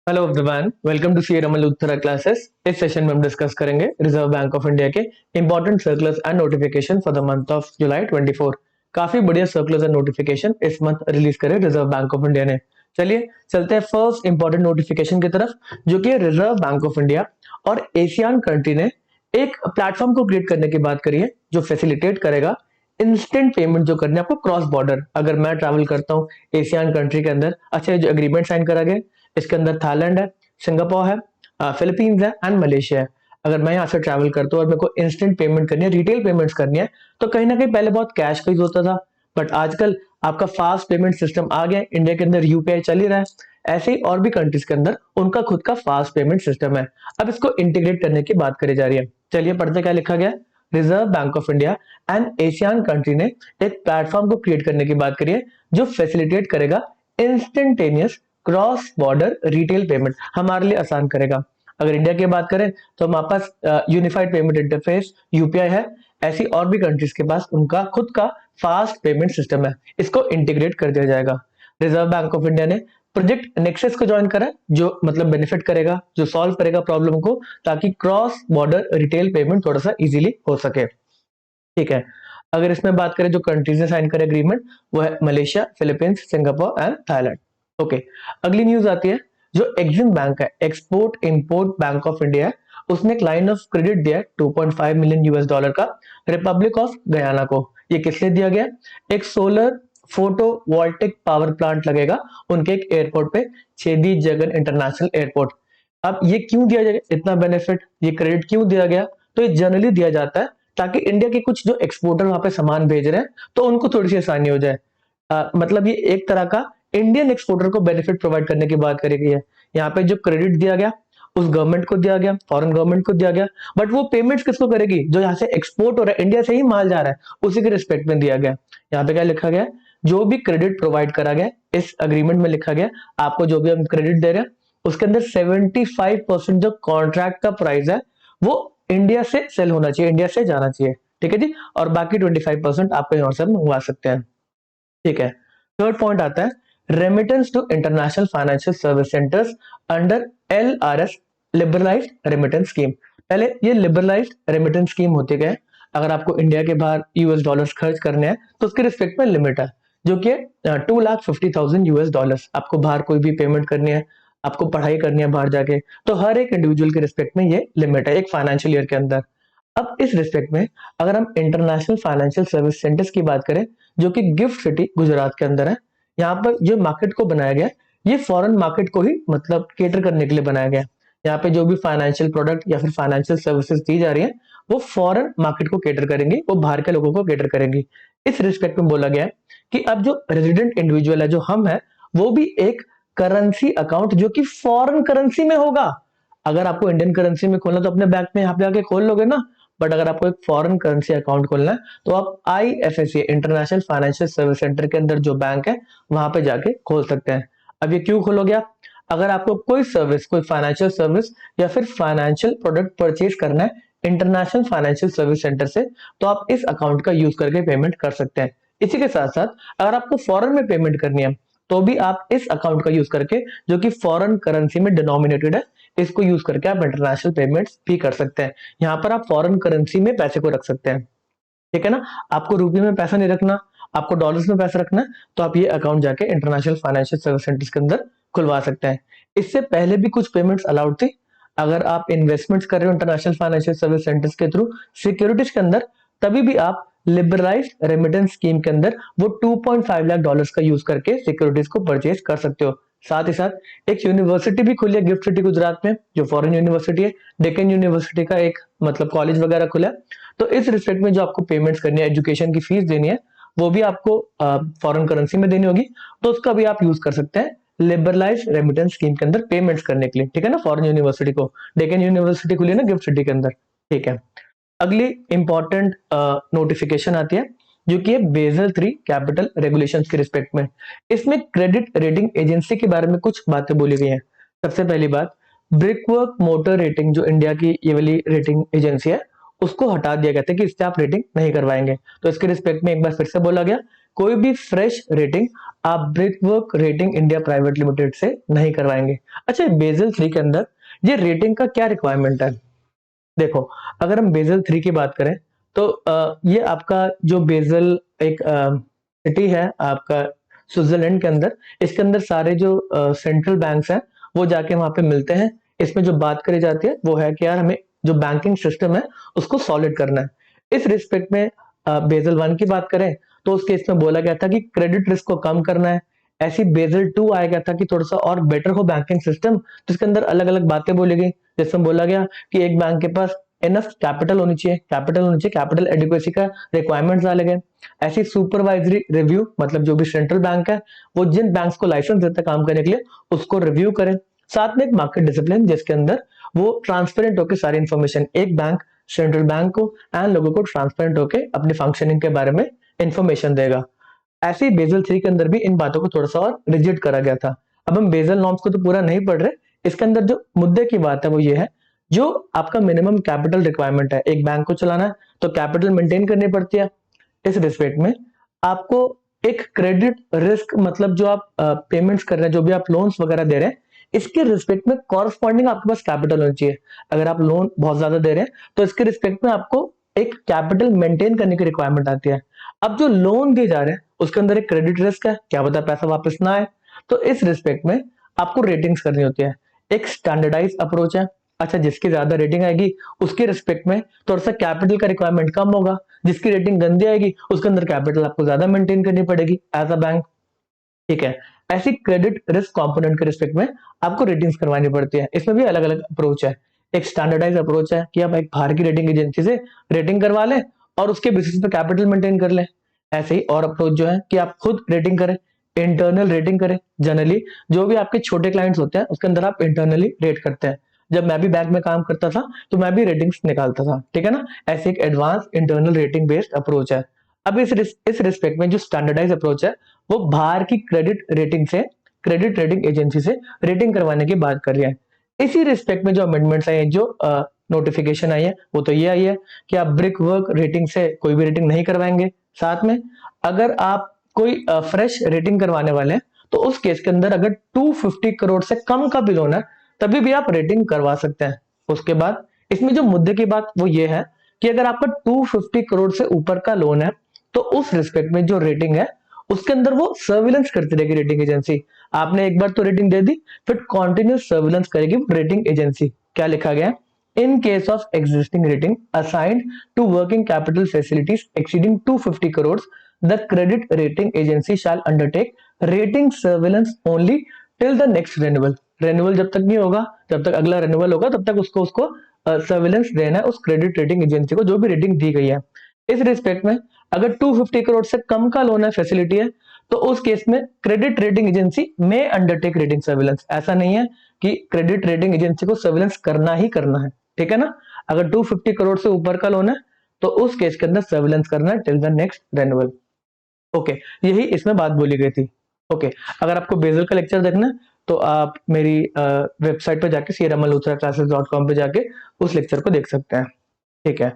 Hello everyone, welcome to C Ramal Uttara classes. इस session में हम डिस्कस करेंगे रिजर्व बैंक ऑफ इंडिया के important circulars and notification for the month of July 24। काफी बढ़िया सर्कुलर्स एंड नोटिफिकेशन इस मंथ रिलीज करे रिजर्व बैंक ऑफ इंडिया ने। चलिए चलते हैं फर्स्ट इंपॉर्टेंट नोटिफिकेशन की तरफ, जो कि रिजर्व बैंक ऑफ इंडिया और एशियान कंट्री ने एक प्लेटफॉर्म को क्रिएट करने की बात करी है, जो फैसिलिटेट करेगा इंस्टेंट पेमेंट जो करनी है आपको क्रॉस बॉर्डर। अगर मैं ट्रैवल करता हूँ एशियन कंट्री के अंदर, अच्छा ये जो एग्रीमेंट साइन करा गया इसके अंदर थाईलैंड है, सिंगापुर है, फिलीपींस है एंड मलेशिया है। अगर मैं यहाँ से ट्रैवल करता हूँ और मेरे को इंस्टेंट पेमेंट करनी है, रिटेल पेमेंट्स करनी है, तो कहीं ना कहीं पहले बहुत कैश का यूज होता था, बट आजकल आपका फास्ट पेमेंट सिस्टम आ गया है। इंडिया के अंदर यूपीआई चल ही रहा है, ऐसे ही और भी कंट्रीज के अंदर उनका खुद का फास्ट पेमेंट सिस्टम है। अब इसको इंटीग्रेट करने की बात करी जा रही है। चलिए पढ़ते क्या लिखा गया। Reserve Bank of India and Asian country ने एक प्लेटफॉर्म को क्रिएट करने की बात करी है, जो फैसिलिटेट करेगा instantaneous cross border retail payment, हमारे लिए आसान करेगा। अगर इंडिया की बात करें तो हमारे पास यूनिफाइड पेमेंट इंटरफेस यूपीआई है, ऐसी और भी कंट्रीज के पास उनका खुद का फास्ट पेमेंट सिस्टम है, इसको इंटीग्रेट कर दिया जाएगा। रिजर्व बैंक ऑफ इंडिया ने प्रोजेक्ट नेक्सस को ज्वाइन करा, जो मतलब बेनिफिट करेगा, जो सॉल्व करेगा प्रॉब्लम को, ताकि क्रॉस बॉर्डर रिटेल पेमेंट थोड़ा सा इजीली हो सके। ठीक है, अगर इसमें बात करें जो कंट्रीज ने साइन करे एग्रीमेंट, वो है Malaysia, Philippines, Singapore and Thailand. Okay, अगली न्यूज आती है। जो एक्सिम बैंक है, export import bank of India है, उसने एक लाइन ऑफ क्रेडिट दिया है 2.5 मिलियन यूएस डॉलर का रिपब्लिक ऑफ गयाना को। ये किस लिए दिया गया? एक solar photo voltaic power plant लगेगा उनके एक एयरपोर्ट पे, छेदी जगन इंटरनेशनल एयरपोर्ट। अब ये क्यों दिया जाएगा इतना बेनिफिट, ये क्रेडिट क्यों दिया गया? तो ये जनरली दिया जाता है ताकि इंडिया के कुछ जो एक्सपोर्टर वहां पे सामान भेज रहे हैं तो उनको थोड़ी सी आसानी हो जाए। मतलब ये एक तरह का इंडियन एक्सपोर्टर को बेनिफिट प्रोवाइड करने की बात करी गई है। यहाँ पे जो क्रेडिट दिया गया उस गवर्नमेंट को दिया गया, फॉरेन गवर्नमेंट को दिया गया, बट वो पेमेंट्स किसको करेगी? जो यहाँ से एक्सपोर्ट हो रहा है, इंडिया से ही माल जा रहा है, उसी के रिस्पेक्ट में दिया गया। यहाँ पे क्या लिखा गया? जो भी क्रेडिट प्रोवाइड करा गया इस अग्रीमेंट में लिखा गया, आपको जो भी हम क्रेडिट दे रहे हैं उसके अंदर 75% जो कॉन्ट्रैक्ट का प्राइस है वो इंडिया से सेल होना चाहिए, इंडिया से जाना चाहिए। ठीक है जी, और बाकी 25% आप कहीं और से मंगवा सकते हैं। ठीक है, थर्ड पॉइंट आता है remittance to international financial service centres under LRS, liberalised remittance scheme. पहले ये लिबरलाइज्ड रेमिटेंस स्कीम होती है, अगर आपको इंडिया के बाहर यूएस डॉलर्स खर्च करने हैं तो उसके रिस्पेक्ट में लिमिट है, जो कि 2,50,000 यूएस डॉलर्स। आपको बाहर कोई भी पेमेंट करनी है, आपको पढ़ाई करनी है बाहर जाके, तो हर एक इंडिविजुअल के रिस्पेक्ट में ये लिमिट है एक फाइनेंशियल ईयर के अंदर। अब इस रिस्पेक्ट में अगर हम इंटरनेशनल फाइनेंशियल सर्विस सेंटर्स की बात करें, जो कि गिफ्ट सिटी गुजरात के अंदर है, यहाँ पर जो मार्केट को बनाया गया ये फॉरेन मार्केट को ही मतलब केटर करने के लिए बनाया गया है। यहाँ पे जो भी फाइनेंशियल प्रोडक्ट या फिर फाइनेंशियल सर्विसेज दी जा रही है वो फॉरेन मार्केट को केटर करेंगी, वो बाहर के लोगों को केटर करेंगी। इस रिस्पेक्ट में बोला गया है कि अब जो रेजिडेंट इंडिविजुअल है, जो हम है, वो भी एक करेंसी अकाउंट जो कि फॉरेन करेंसी में होगा। अगर आपको इंडियन करेंसी में खोलना तो अपने बैंक में यहाँ पे आके खोल लोगे ना, बट अगर आपको एक फॉरेन करेंसी अकाउंट खोलना है तो आप IFSC international financial service centre के अंदर जो बैंक है वहां पे जाके खोल सकते हैं। अब ये क्यों खोलोगे आप? अगर आपको कोई सर्विस, कोई फाइनेंशियल सर्विस या फिर फाइनेंशियल प्रोडक्ट परचेज करना है इंटरनेशनल फाइनेंशियल सर्विस सेंटर से, तो आप इस अकाउंट का यूज करके पेमेंट कर सकते हैं। इसी के साथ साथ अगर आपको फॉरेन में पेमेंट करनी है तो भी आप इस अकाउंट का यूज करके, जो कि फॉरेन करेंसी में डिनोमिनेटेड है, इसको यूज करके आप इंटरनेशनल पेमेंट्स भी कर सकते हैं। यहाँ पर आप फॉरेन करेंसी में पैसे को रख सकते हैं। ठीक है ना, आपको रुपये में पैसा नहीं रखना, आपको डॉलर्स में पैसा रखना है, तो आप ये अकाउंट जाके इंटरनेशनल फाइनेंशियल सर्विस सेंटर्स के अंदर खुलवा सकते हैं। इससे पहले भी कुछ पेमेंट्स अलाउड थी। अगर आप इन्वेस्टमेंट्स कर रहे हो इंटरनेशनल फाइनेंशियल सर्विस सेंटर्स के थ्रू सिक्योरिटीज के अंदर, तभी भी आप लिबरलाइज्ड रेमिटेंस स्कीम के अंदर वो 2.5 लाख डॉलर्स का यूज करके सिक्योरिटीज को परचेज कर सकते हो। साथ ही साथ एक यूनिवर्सिटी भी खुली है गिफ्ट सिटी गुजरात में, जो फॉरेन यूनिवर्सिटी है, डेक्कन यूनिवर्सिटी का एक मतलब कॉलेज वगैरह खुला है। तो इस रिस्पेक्ट में जो आपको पेमेंट्स करनी है, एजुकेशन की फीस देनी है, वो भी आपको फॉरेन करेंसी में देनी होगी, तो उसका भी आप यूज कर सकते हैं लिबरलाइज रेमिटेंस स्कीम के अंदर पेमेंट्स करने के लिए। ठीक है ना, फॉरेन यूनिवर्सिटी को डेक्कन यूनिवर्सिटी खुली है ना गिफ्ट सिटी के अंदर। ठीक है, अगली इंपॉर्टेंट नोटिफिकेशन आती है जो कि है बेसल 3 कैपिटल रेगुलेशंस के रिस्पेक्ट में। इसमें क्रेडिट रेटिंग एजेंसी के बारे में कुछ बातें बोली गई हैं। सबसे पहली बात, ब्रिकवर्क मोटर रेटिंग, जो इंडिया की ये वाली रेटिंग एजेंसी है, उसको हटा दिया गया था कि इससे आप रेटिंग नहीं करवाएंगे। तो इसके रिस्पेक्ट में एक बार फिर से बोला गया, कोई भी फ्रेश रेटिंग आप brickwork rating India private limited से नहीं करवाएंगे। अच्छा, बेसल 3 के अंदर ये रेटिंग का क्या रिक्वायरमेंट है? देखो, अगर हम बेसल 3 की बात करें तो ये आपका जो बेसल एक सिटी है आपका स्विट्जरलैंड के अंदर, इसके अंदर सारे जो सेंट्रल बैंक्स हैं वो जाके वहां पे मिलते हैं। इसमें जो बात करी जाती है वो है कि यार हमें जो बैंकिंग सिस्टम है उसको सॉलिड करना है। इस रिस्पेक्ट में बेसल 1 की बात करें तो उस केस में बोला गया था कि क्रेडिट रिस्क को कम करना है। ऐसी बेसल 2 आया गया था कि थोड़ा सा और बेटर हो बैंकिंग सिस्टम, जिसके अंदर अलग अलग बातें बोली गई, जिसमें बोला गया कि एक बैंक के पास इनफ कैपिटल होनी चाहिए, कैपिटल एडिक्वेसी का रिक्वायरमेंट्स डाले गए। ऐसी सुपरवाइजरी रिव्यू, मतलब जो भी सेंट्रल बैंक है वो जिन बैंक्स को लाइसेंस देता है काम करने के लिए उसको रिव्यू करें। साथ में एक मार्केट डिसिप्लिन जिसके अंदर वो ट्रांसपेरेंट होकर सारी इंफॉर्मेशन, एक बैंक सेंट्रल बैंक को एंड लोगों को ट्रांसपेरेंट होकर अपनी फंक्शनिंग के बारे में इंफॉर्मेशन देगा। ऐसे ही बेसल 3 के अंदर भी इन बातों को थोड़ा सा और रिजिड करा गया था। अब हम बेसल नॉर्म्स को तो पूरा नहीं पढ़ रहे, इसके अंदर जो मुद्दे की बात है वो ये है, जो आपका मिनिमम कैपिटल रिक्वायरमेंट है, एक बैंक को चलाना है तो कैपिटल मेंटेन करनी पड़ती है। इस रिस्पेक्ट में आपको एक क्रेडिट रिस्क, मतलब जो आप पेमेंट्स कर रहे हैं, जो भी आप लोन्स वगैरह दे रहे हैं, इसके रिस्पेक्ट में कॉरस्पॉन्डिंग आपके पास कैपिटल होनी चाहिए। अगर आप लोन बहुत ज्यादा दे रहे हैं तो इसके रिस्पेक्ट में आपको एक कैपिटल मेंटेन करने की रिक्वायरमेंट आती है। अब जो लोन दिए जा रहे हैं उसके अंदर एक क्रेडिट रिस्क है, क्या पता पैसा वापस ना आए, तो इस रिस्पेक्ट में आपको रेटिंग्स करनी होती है। एक स्टैंडर्डाइज अप्रोच है। अच्छा, जिसकी ज्यादा रेटिंग आएगी उसके रिस्पेक्ट में थोड़ा सा कैपिटल का रिक्वायरमेंट कम होगा, जिसकी रेटिंग गंदी आएगी उसके अंदर कैपिटल आपको ज्यादा मेंटेन करनी पड़ेगी एज अ बैंक। ठीक है, ऐसी क्रेडिट रिस्क कंपोनेंट के रिस्पेक्ट में आपको रेटिंग्स करवानी पड़ती है। इसमें भी अलग अलग अप्रोच है। एक स्टैंडर्डाइज अप्रोच है कि आप एक बाहर की रेटिंग एजेंसी से रेटिंग करवा लें और उसके बेसिस पे कैपिटल मेंटेन कर लें। ऐसे ही और अप्रोच जो है कि आप खुद रेटिंग करें, इंटरनल रेटिंग करें। जनरली जो भी आपके छोटे क्लाइंट्स होते हैं उसके अंदर आप इंटरनली रेट करते हैं। जब मैं भी बैंक में काम करता था तो मैं भी रेटिंग्स निकालता था, ठीक है ना। ऐसे एक advance internal rating based approach है। अब इस रिस्पेक्ट में जो स्टैंडर्डाइज अप्रोच है वो बाहर की क्रेडिट रेटिंग एजेंसी से रेटिंग करवाने की बात कर रही है। इसी रिस्पेक्ट में जो अमेंडमेंट्स आई है, जो नोटिफिकेशन आई है, वो तो ये आई है कि आप ब्रिक वर्क रेटिंग से कोई भी रेटिंग नहीं करवाएंगे। साथ में अगर आप कोई फ्रेश रेटिंग करवाने वाले हैं तो उस केस के अंदर अगर 250 करोड़ से कम का भी लोन है तभी भी आप रेटिंग करवा सकते हैं। उसके बाद इसमें जो मुद्दे की बात वो ये है कि अगर आपका 250 करोड़ से ऊपर का लोन है तो उस रिस्पेक्ट में जो रेटिंग है उसके अंदर वो सर्विलेंस करती रहेगी रेटिंग एजेंसी। आपने एक बार तो रेटिंग दे दी, फिर कॉन्टिन्यूस सर्विलेंस करेगी रेटिंग एजेंसी। क्या लिखा गया है? In case of existing rating assigned to working capital facilities exceeding 250 crore, the credit rating agency shall undertake rating surveillance only till the next renewal. Renewal जब तक नहीं होगा, जब तक अगला रेन्यूअल होगा तब तक उसको उसको सर्विलेंस देना है उस क्रेडिट रेटिंग एजेंसी को जो भी रेटिंग दी गई है। इस रिस्पेक्ट में अगर 250 करोड़ से कम का लोन है, फैसिलिटी है, तो उस केस में क्रेडिट रेटिंग एजेंसी में अंडरटेक रेटिंग सर्विलेंस। ऐसा नहीं है कि क्रेडिट रेटिंग एजेंसी को सर्विलेंस करना ही करना है, ठीक है ना। अगर 250 करोड़ से ऊपर का लोन है तो उस केस के अंदर सर्विलेंस करना है till the next renewal. Okay, यही इसमें बात बोली गई थी। ओके, अगर आपको बेसल का लेक्चर देखना है तो आप मेरी वेबसाइट पर जाके crmluthraclasses.com पे जाके उस लेक्चर को देख सकते हैं। ठीक है,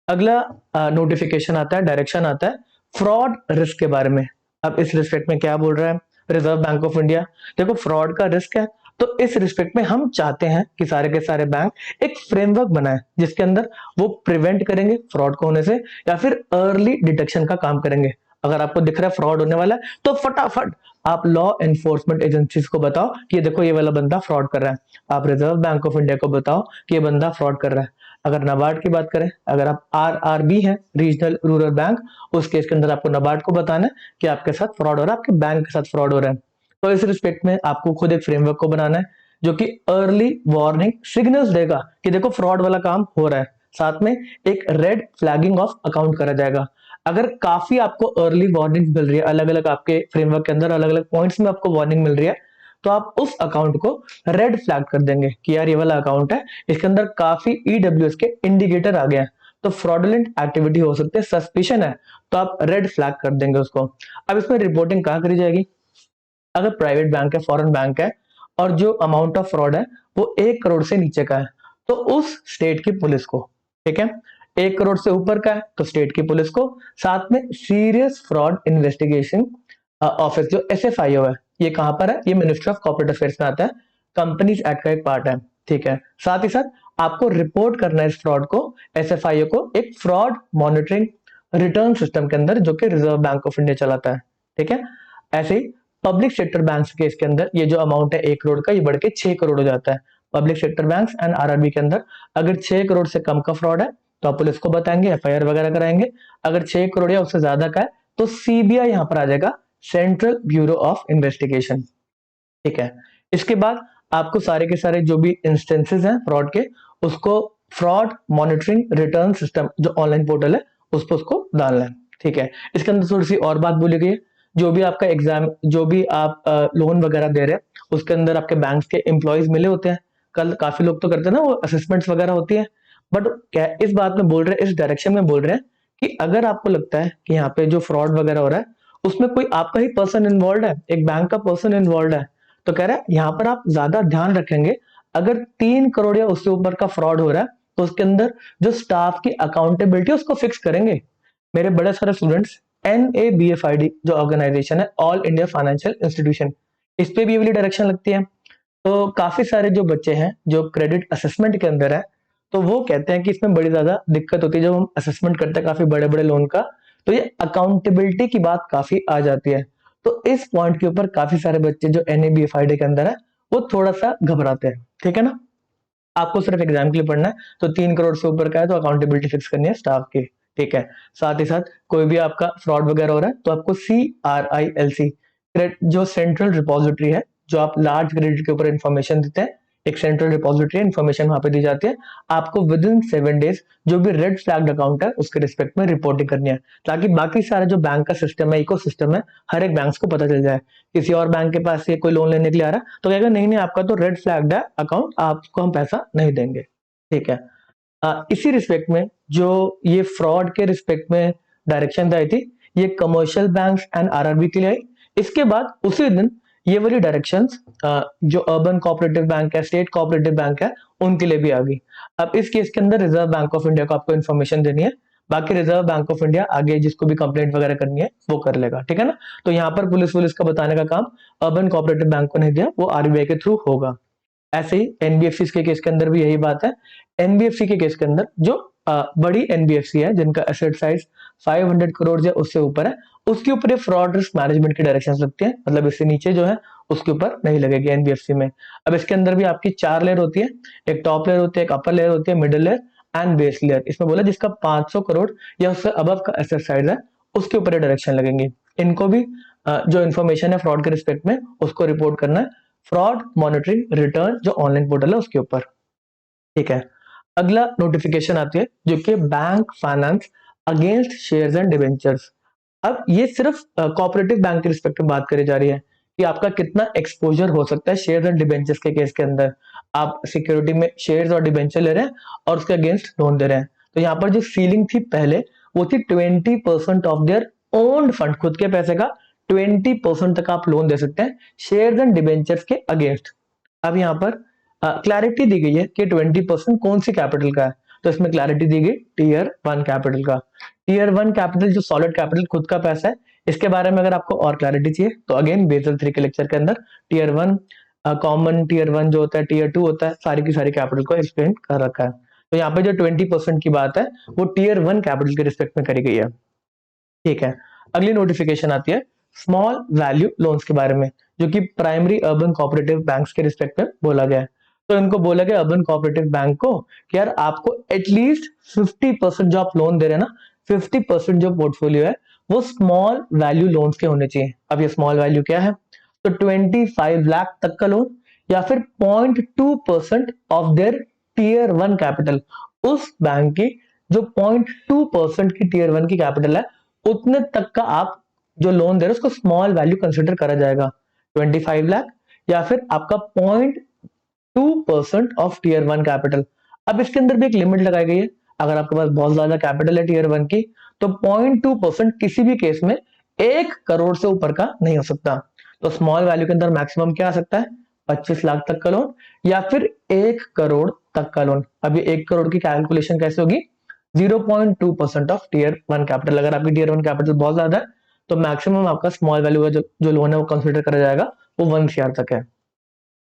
अगला नोटिफिकेशन आता है, डायरेक्शन आता है फ्रॉड रिस्क के बारे में। अब इस रिस्पेक्ट में क्या बोल रहा है रिजर्व बैंक ऑफ इंडिया? देखो, फ्रॉड का रिस्क है तो इस रिस्पेक्ट में हम चाहते हैं कि सारे के सारे बैंक एक फ्रेमवर्क बनाए जिसके अंदर वो प्रिवेंट करेंगे फ्रॉड को होने से या फिर अर्ली डिटेक्शन का काम करेंगे। अगर आपको दिख रहा है फ्रॉड होने वाला है तो फटाफट आप लॉ एनफोर्समेंट एजेंसीज को बताओ कि ये देखो ये वाला बंदा फ्रॉड कर रहा है। आप रिजर्व बैंक ऑफ इंडिया को बताओ कि ये बंदा फ्रॉड कर रहा है। अगर नाबार्ड की बात करें, अगर आप आरआरबी है, रीजनल रूरल बैंक, उस केस के अंदर आपको नाबार्ड को बताना है कि आपके साथ फ्रॉड हो रहा है, आपके बैंक के साथ फ्रॉड हो रहा है। तो इस रिस्पेक्ट में आपको खुद एक फ्रेमवर्क को बनाना है जो कि अर्ली वार्निंग सिग्नल्स देगा कि देखो फ्रॉड वाला काम हो रहा है। साथ में एक रेड फ्लैगिंग ऑफ अकाउंट करा जाएगा। अगर काफी आपको अर्ली वार्निंग मिल रही है, अलग अलग आपके फ्रेमवर्क के अंदर अलग अलग पॉइंट्स में आपको वार्निंग मिल रही है, तो आप उस अकाउंट को रेड फ्लैग कर देंगे कि यार ये वाला अकाउंट है, इसके अंदर काफी ईडब्ल्यूएस के इंडिकेटर आ गए हैं, तो फ्रॉडुलेंट एक्टिविटी हो सकती है, सस्पिशन है, तो आप रेड फ्लैग कर देंगे उसको। अब इसमें रिपोर्टिंग कहाँ करी जाएगी? अगर प्राइवेट बैंक है, फॉरेन बैंक है और जो अमाउंट ऑफ फ्रॉड है वो 1 करोड़ से नीचे का है तो उस स्टेट की पुलिस को, ठीक है, 1 करोड़ से ऊपर का है तो स्टेट की पुलिस को, साथ में सीरियस फ्रॉड इन्वेस्टिगेशन ऑफिस जो SFIO है, ये कहां पर है, ये मिनिस्ट्री ऑफ कॉर्पोरेट अफेयर्स में आता है, कंपनीज एक्ट का एक पार्ट है। ठीक है, साथ ही साथ आपको रिपोर्ट करना है इस फ्रॉड को, SFIO को, एक फ्रॉड मॉनिटरिंग रिटर्न सिस्टम के अंदर जो कि रिजर्व बैंक ऑफ इंडिया चलाता है। ठीक है, ऐसे ही पब्लिक सेक्टर बैंक्स के इसके अंदर ये जो अमाउंट है 1 करोड़ का, ये बढ़ के 6 करोड़ हो जाता है। Public sector banks and RRB के अंदर अगर 6 करोड़ से कम का फ्रॉड है तो आप पुलिस को बताएंगे, FIR वगैरह कराएंगे। अगर 6 करोड़ या उससे ज्यादा का है तो CBI यहां पर आ जाएगा, सेंट्रल ब्यूरो ऑफ इन्वेस्टिगेशन। ठीक है, इसके बाद आपको सारे के सारे जो भी इंस्टेंसेस हैं फ्रॉड के, उसको फ्रॉड मॉनिटरिंग रिटर्न सिस्टम जो ऑनलाइन पोर्टल है उस पर उसको डालना है। ठीक है, इसके अंदर थोड़ी सी और बात बोली गई है, जो भी आपका एग्जाम, जो भी आप लोन वगैरह दे रहे हैं उसके अंदर आपके बैंक के एम्प्लॉयज मिले होते हैं। कल काफी लोग तो करते हैं ना, वो असेसमेंट्स वगैरह होती है, बट क्या इस बात में बोल रहे हैं, इस डायरेक्शन में बोल रहे हैं कि अगर आपको लगता है कि यहाँ पे जो फ्रॉड वगैरह हो रहा है उसमें कोई आपका ही पर्सन इन्वॉल्व है, एक बैंक का पर्सन इन्वॉल्व है, तो कह रहा है यहाँ पर आप ज्यादा ध्यान रखेंगे। अगर 3 करोड़ या उससे ऊपर का फ्रॉड हो रहा है तो उसके अंदर जो स्टाफ की अकाउंटेबिलिटी उसको फिक्स करेंगे। मेरे बड़े सारे स्टूडेंट्स, NABFID जो ऑर्गेनाइजेशन है, ऑल इंडिया फाइनेंशियल इंस्टीट्यूशन, इस पे भी ये वाली डायरेक्शन लगती है। तो काफी सारे जो बच्चे हैं जो क्रेडिट असेसमेंट के अंदर है, तो वो कहते हैं कि इसमें बड़ी ज्यादा दिक्कत होती है जब हम असेसमेंट करते हैं काफी बड़े बड़े लोन का, तो ये अकाउंटेबिलिटी की बात काफी आ जाती है। तो इस पॉइंट के ऊपर काफी सारे बच्चे जो NABFID के अंदर है वो थोड़ा सा घबराते हैं। ठीक है ना, आपको सिर्फ एग्जाम के लिए पढ़ना है, तो 3 करोड़ से ऊपर का है तो अकाउंटेबिलिटी फिक्स करनी है स्टाफ की। ठीक है, साथ ही साथ कोई भी आपका फ्रॉड वगैरह हो रहा है तो आपको CRILC जो सेंट्रल रिपोजिटरी है, जो आप लार्ज क्रेडिट के ऊपर इंफॉर्मेशन देते हैं, एक सेंट्रल रिपोजिटरी इंफॉर्मेशन वहां पे दी जाती है, आपको विद इन 7 डेज जो भी रेड फ्लैग्ड अकाउंट है उसके रिस्पेक्ट में रिपोर्टिंग करनी है, ताकि बाकी सारा जो बैंक का सिस्टम है, इको सिस्टम है, हर एक बैंक को पता चल जाए। किसी और बैंक के पास से कोई लोन लेने के लिए आ रहा है तो कहेगा नहीं नहीं आपका तो रेड फ्लैग्ड है अकाउंट, आपको हम पैसा नहीं देंगे। ठीक है, इसी रिस्पेक्ट में जो ये फ्रॉड के रिस्पेक्ट में डायरेक्शन आई थी, ये कमर्शियल बैंक्स एंड RRB के लिए आई। इसके बाद उसी दिन ये वाली डायरेक्शंस जो अर्बन कोऑपरेटिव बैंक है, स्टेट कोऑपरेटिव बैंक है, उनके लिए भी आ गई। अब इस केस के अंदर रिजर्व बैंक ऑफ इंडिया को आपको इन्फॉर्मेशन देनी है, बाकी रिजर्व बैंक ऑफ इंडिया आगे जिसको भी कंप्लेंट वगैरह करनी है वो कर लेगा। ठीक है ना, तो यहाँ पर पुलिस का बताने का काम अर्बन कोऑपरेटिव बैंक को नहीं दिया, वो RBI के थ्रू होगा। ऐसे ही NBFC के केस के अंदर भी यही बात है। NBFC के केस के अंदर जो बड़ी NBFC है जिनका एसेट साइज 500 करोड़ या उससे ऊपर है, उसके ऊपर ये फ्रॉड रिस्क मैनेजमेंट की डायरेक्शन लगती है, मतलब इससे नीचे जो है उसके ऊपर नहीं लगेगी NBFC में। अब इसके अंदर भी आपकी 4 लेयर होती है, एक टॉप लेयर होती है, एक अपर लेयर होती है, middle layer and base layer. इसमें बोला जिसका 500 करोड़ या उससे अबव का एसेट साइज है उसके ऊपर डायरेक्शन लगेंगे। इनको भी जो इन्फॉर्मेशन है फ्रॉड के रिस्पेक्ट में उसको रिपोर्ट करना है, फ्रॉड मॉनिटरिंग रिटर्न जो ऑनलाइन पोर्टल है उसके ऊपर। ठीक है, अगला नोटिफिकेशन आती है जो कि bank finance against shares and debentures. अब ये सिर्फ कोऑपरेटिव बैंक के रिस्पेक्ट में बात करी जा रही है कि आपका कितना एक्सपोजर हो सकता है शेयर्स एंड डिवेंचर्स के केस के अंदर। आप सिक्योरिटी में शेयर्स और डिवेंचर ले रहे हैं और उसके अगेंस्ट लोन दे रहे हैं, तो यहाँ पर जो सीलिंग थी पहले वो थी 20% ऑफ देयर ओन्ड फंड, खुद के पैसे का 20% तक आप लोन दे सकते हैं शेयर्स एंड डिवेंचर्स के अगेंस्ट। अब यहाँ पर क्लैरिटी दी गई है कि 20% कौन सी कैपिटल का है, तो इसमें क्लैरिटी दी गई Tier 1 कैपिटल का। Tier 1 कैपिटल जो सॉलिड कैपिटल खुद का पैसा है, इसके बारे में अगर आपको और क्लैरिटी चाहिए तो अगेन बेसल 3 के लेक्चर के अंदर Tier 1 कॉमन, Tier 1 जो होता है, Tier 2 होता है, सारी की सारी कैपिटल को एक्सप्लेन कर रखा है। तो यहाँ पे जो 20% की बात है वो Tier 1 कैपिटल के रिस्पेक्ट में करी गई है। ठीक है, अगली नोटिफिकेशन आती है स्मॉल वैल्यू लोन्स के बारे में, जो कि प्राइमरी अर्बन कोऑपरेटिव बैंक्स के रिस्पेक्ट में बोला गया है। तो इनको बोला गया अर्बन कोऑपरेटिव बैंक को कि यार आपको एटलीस्ट 50% जो आप लोन दे रहे हैं ना, 50% जो पोर्टफोलियो है वो स्मॉल वैल्यू लोन्स के होने चाहिए। अब ये स्मॉल वैल्यू क्या है, तो 25 लाख तक का लोन या फिर 0.2% ऑफ देयर Tier 1 कैपिटल। उस बैंक की जो 0.2% की Tier 1 की कैपिटल है उतने तक का आप जो लोन दे रहे हो उसको स्मॉल वैल्यू कंसिडर करा जाएगा। 25 लाख या फिर आपका 0.2% ऑफ Tier 1 कैपिटल। अब इसके अंदर भी एक लिमिट लगाई गई है, अगर आपके पास बहुत ज्यादा कैपिटल है Tier 1 की तो 0.2% किसी भी केस में 1 करोड़ से ऊपर का नहीं हो सकता। तो स्मॉल वैल्यू के अंदर मैक्सिमम क्या आ सकता है, 25 लाख तक का लोन या फिर 1 करोड़ तक का लोन। अब ये 1 करोड़ की कैलकुलेशन कैसे होगी, 0.2% ऑफ टीयर 1 कैपिटल। अगर आपकी टीयर 1 कैपिटल बहुत ज्यादा है तो मैक्सिमम आपका स्मॉल वैल्यू का जो लोन है वो कंसिडर करा जाएगा, वो 1 CR तक है।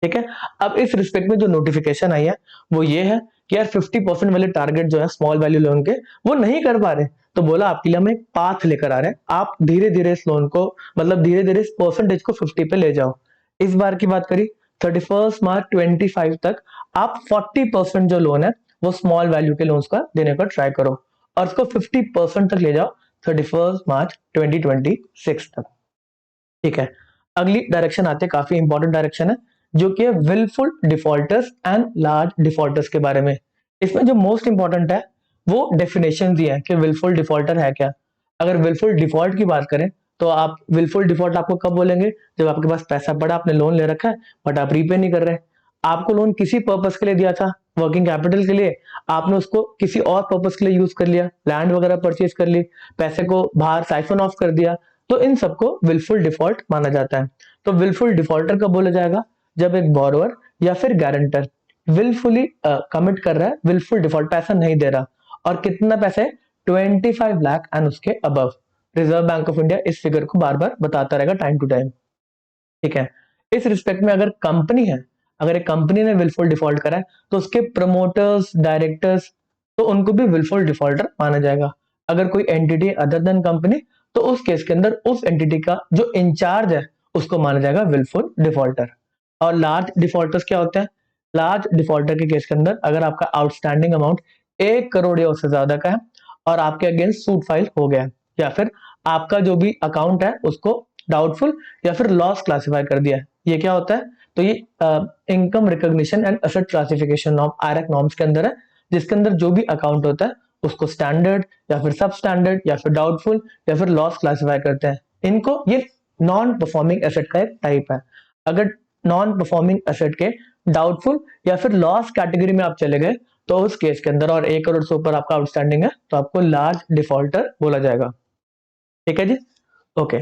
ठीक है। अब इस रिस्पेक्ट में जो नोटिफिकेशन आई है वो ये है कि यार 50% वाले टारगेट जो है स्मॉल वैल्यू लोन के वो नहीं कर पा रहे, तो बोला आपके लिए हम एक पाथ लेकर आ रहे हैं, आप धीरे धीरे इस लोन को मतलब धीरे धीरे इस परसेंटेज को 50 पे ले जाओ। इस बार की बात करी 31 मार्च 25 तक आप 40% जो लोन है वो स्मॉल वैल्यू के लोन्स का देने का ट्राई करो और उसको 50% तक ले जाओ 31 मार्च 2026 तक। ठीक है। अगली डायरेक्शन आते हैं, काफी इंपॉर्टेंट डायरेक्शन है, जो कि है wilful defaulters and large defaulters के बारे में। इसमें जो मोस्ट इंपॉर्टेंट है वो डेफिनेशन दी है कि विलफुल डिफॉल्टर है क्या। अगर विलफुल डिफॉल्ट की बात करें तो आप विलफुल डिफॉल्ट आपको कब बोलेंगे, जब आपके पास पैसा पड़ा, आपने लोन ले रखा है बट आप रीपे नहीं कर रहे। आपको लोन किसी पर्पस के लिए दिया था, वर्किंग कैपिटल के लिए, आपने उसको किसी और पर्पस के लिए यूज कर लिया, लैंड वगैरह परचेज कर ली, पैसे को बाहर साइफन ऑफ कर दिया, तो इन सबको विलफुल डिफॉल्ट माना जाता है। तो विलफुल डिफॉल्टर कब बोला जाएगा, जब एक बोरोअर या फिर गारंटर विलफुली कमिट कर रहा है, विलफुल डिफॉल्ट पैसा नहीं दे रहा, और कितना पैसा है 25 लाख एंड उसके above. Reserve Bank of India इस फिगर को बार बार बताता रहेगा टाइम टू टाइम। ठीक है। इस रिस्पेक्ट में अगर कंपनी है, अगर एक कंपनी ने विलफुल डिफॉल्ट करा है तो उसके प्रमोटर्स, डायरेक्टर्स, तो उनको भी विलफुल डिफॉल्टर माना जाएगा। अगर कोई एंटिटी अदर देन कंपनी, तो उस केस के अंदर उस एंटिटी का जो इंचार्ज है उसको माना जाएगा विलफुल डिफॉल्टर। और लार्ज डिफॉल्टर्स क्या होते हैं, लार्ज डिफॉल्टर के केस के अंदर अगर आपका आउटस्टैंडिंग अमाउंट 1 करोड़ या उससे ज्यादा का है और आपके अगेंस्ट सूट फाइल हो गया है, या फिर आपका जो भी अकाउंट है उसको डाउटफुल या फिर लॉस क्लासिफाई कर दिया है, ये क्या होता है, तो ये income recognition and asset classification norm IRAC norms के अंदर है, जिसके अंदर जो भी अकाउंट होता है उसको स्टैंडर्ड या फिर सब स्टैंडर्ड या फिर डाउटफुल या फिर लॉस क्लासिफाई करते हैं। इनको ये नॉन परफॉर्मिंग एसेट का एक टाइप है। अगर नॉन परफॉर्मिंग एसेट के डाउटफुल या फिर लॉस कैटेगरी में आप चले गए तो उस केस के अंदर और 1 करोड़ से ऊपर आपका आउटस्टैंडिंग है तो आपको लार्ज डिफॉल्टर बोला जाएगा। ठीक है जी, ओके।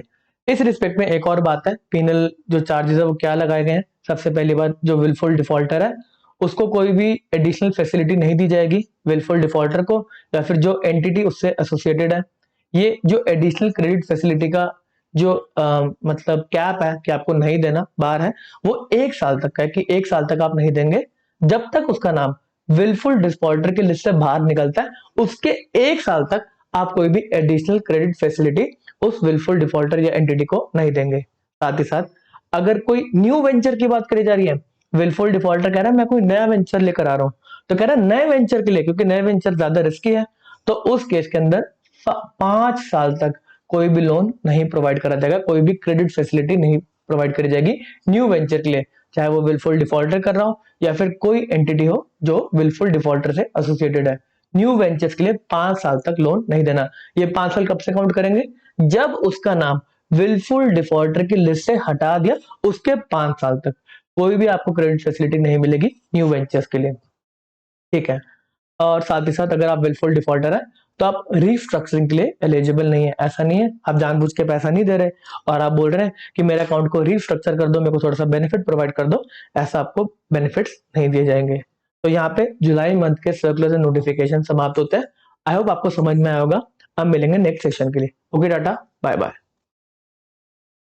इस रिस्पेक्ट में एक और बात है, पीनल जो चार्जेस है वो क्या लगाए गए हैं। सबसे पहली बात, जो विलफुल डिफॉल्टर है उसको कोई भी एडिशनल फैसिलिटी नहीं दी जाएगी विलफुल डिफॉल्टर को, या फिर जो एंटिटी उससे एसोसिएटेड है। ये जो एडिशनल क्रेडिट फैसिलिटी का जो मतलब कैप है कि आपको नहीं देना बाहर है, वो 1 साल तक का है कि 1 साल तक आप नहीं देंगे जब तक उसका नाम विलफुल डिफॉल्टर की लिस्ट से बाहर निकलता है। उसके 1 साल तक आप कोई भी एडिशनल क्रेडिट फैसिलिटी उस विलफुल डिफॉल्टर या एंटिटी को नहीं देंगे। साथ ही साथ अगर कोई न्यू वेंचर की बात करी जा रही है, विलफुल डिफॉल्टर कह रहा है मैं कोई नया वेंचर लेकर आ रहा हूं, तो कह रहा है नए वेंचर के लिए, क्योंकि नए वेंचर ज्यादा रिस्की है, तो उस केस के अंदर 5 साल तक कोई भी लोन नहीं प्रोवाइड करा जाएगा, कोई भी क्रेडिट फैसिलिटी नहीं प्रोवाइड करी जाएगी न्यू वेंचर के लिए, चाहे वो विलफुल डिफॉल्टर कर रहा हो या फिर कोई एंटिटी हो जो विलफुल डिफॉल्टर से एसोसिएटेड है। न्यू वेंचर्स के लिए 5 साल तक लोन नहीं देना। ये 5 साल कब से काउंट करेंगे, जब उसका नाम विलफुल डिफॉल्टर की लिस्ट से हटा दिया उसके 5 साल तक कोई भी आपको क्रेडिट फैसिलिटी नहीं मिलेगी न्यू वेंचर्स के लिए। ठीक है। और साथ ही साथ अगर आप विलफुल डिफॉल्टर है तो आप रीस्ट्रक्चरिंग के लिए एलिजिबल नहीं है। ऐसा नहीं है आप जानबूझ के पैसा नहीं दे रहे और आप बोल रहे हैं कि मेरे अकाउंट को रीस्ट्रक्चर कर दो, मेरे को थोड़ा सा बेनिफिट प्रोवाइड कर दो, ऐसा आपको बेनिफिट्स नहीं दिए जाएंगे। तो यहाँ पे जुलाई मंथ के सर्कुलर एंड नोटिफिकेशन समाप्त होते हैं। आई होप आपको समझ में आया होगा। अब मिलेंगे नेक्स्ट सेशन के लिए। Okay tata, bye bye.